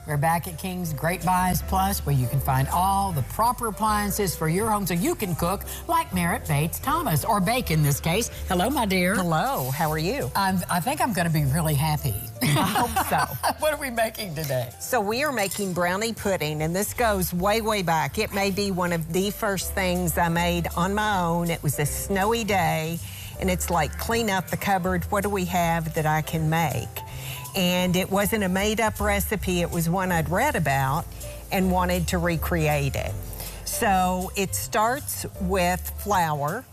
We're back at King's Great Buys Plus, where you can find all the proper appliances for your home so you can cook like Merritt Bates Thomas, or bake in this case. Hello, my dear. Hello, how are you? I think I'm going to be really happy. I hope so. What are we making today? So we are making brownie pudding, and this goes way, way back. It may be one of the first things I made on my own. It was a snowy day, and it's like, clean out the cupboard. What do we have that I can make? And it wasn't a made-up recipe. It was one I'd read about and wanted to recreate it. So it starts with flour.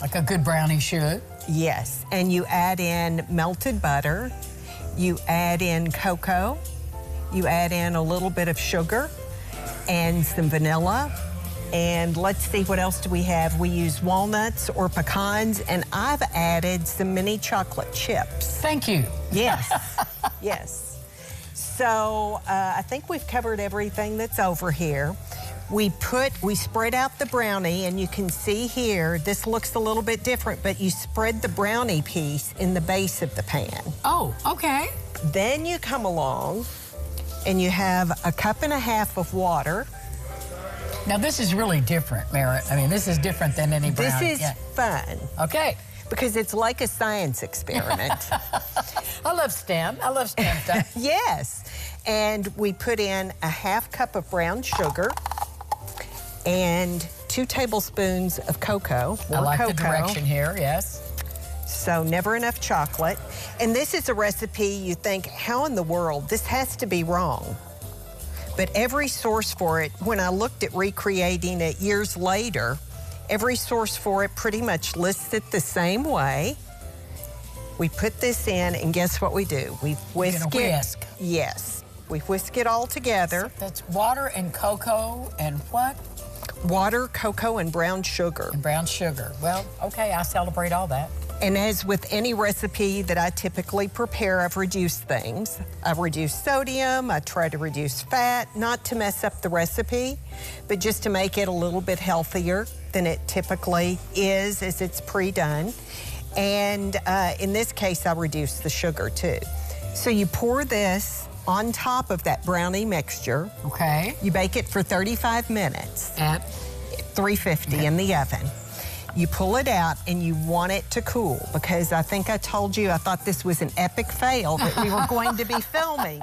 Like a good brownie should. Yes, and you add in melted butter. You add in cocoa. You add in a little bit of sugar and some vanilla. And let's see, what else do we have? We use walnuts or pecans, and I've added some mini chocolate chips. Thank you. Yes, yes. So I think we've covered everything that's over here. We spread out the brownie, and you can see here, this looks a little bit different, but you spread the brownie piece in the base of the pan. Oh, okay. Then you come along, and you have a cup and a half of water. Now, this is really different, Merritt. I mean, this is different than any brownie. This is fun. Okay. Because it's like a science experiment. I love STEM. I love STEM stuff. Yes. And we put in a half cup of brown sugar and 2 tablespoons of cocoa. I like the direction here, yes. So never enough chocolate. And this is a recipe you think, how in the world? This has to be wrong. But every source for it, when I looked at recreating it years later, every source for it pretty much lists it the same way. We put this in, and guess what we do? We whisk it. Whisk. Yes. We whisk it all together. That's water and cocoa and what? Water, cocoa, and brown sugar. And brown sugar. Well, okay, I celebrate all that. And as with any recipe that I typically prepare, I've reduced things. I've reduced sodium, I try to reduce fat, not to mess up the recipe, but just to make it a little bit healthier than it typically is as it's pre-done. And in this case, I reduced the sugar too. So you pour this on top of that brownie mixture. Okay. You bake it for 35 minutes. At 350 in the oven. You pull it out, and you want it to cool, because I think I told you I thought this was an epic fail that we were going to be filming.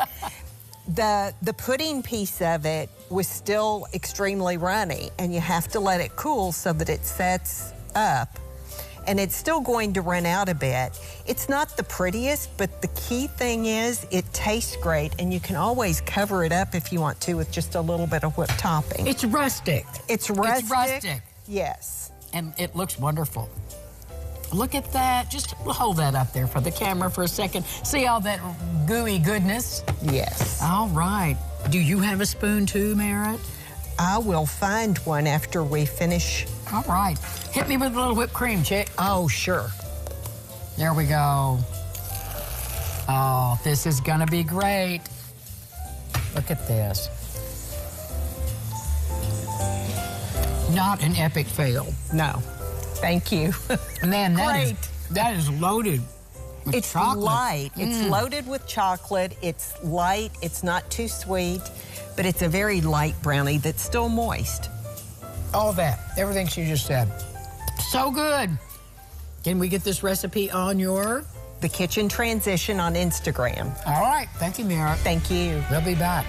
The pudding piece of it was still extremely runny, and you have to let it cool so that it sets up. And it's still going to run out a bit. It's not the prettiest, but the key thing is it tastes great, and you can always cover it up if you want to with just a little bit of whipped topping. It's rustic. It's rustic. It's rustic. Yes. And it looks wonderful. Look at that. Just hold that up there for the camera for a second. See all that gooey goodness? Yes. All right. Do you have a spoon too, Merritt? I will find one after we finish. All right. Hit me with a little whipped cream, chick. Oh, sure. There we go. Oh, this is gonna be great. Look at this. Not an epic fail. No. Thank you. Man, Great. that is loaded with It's chocolate. light. It's loaded with chocolate. It's light. It's not too sweet, but it's a very light brownie that's still moist. All that. Everything she just said. So good. Can we get this recipe on your? The Kitchen Transition on Instagram. All right. Thank you, Mira. Thank you. We'll be back.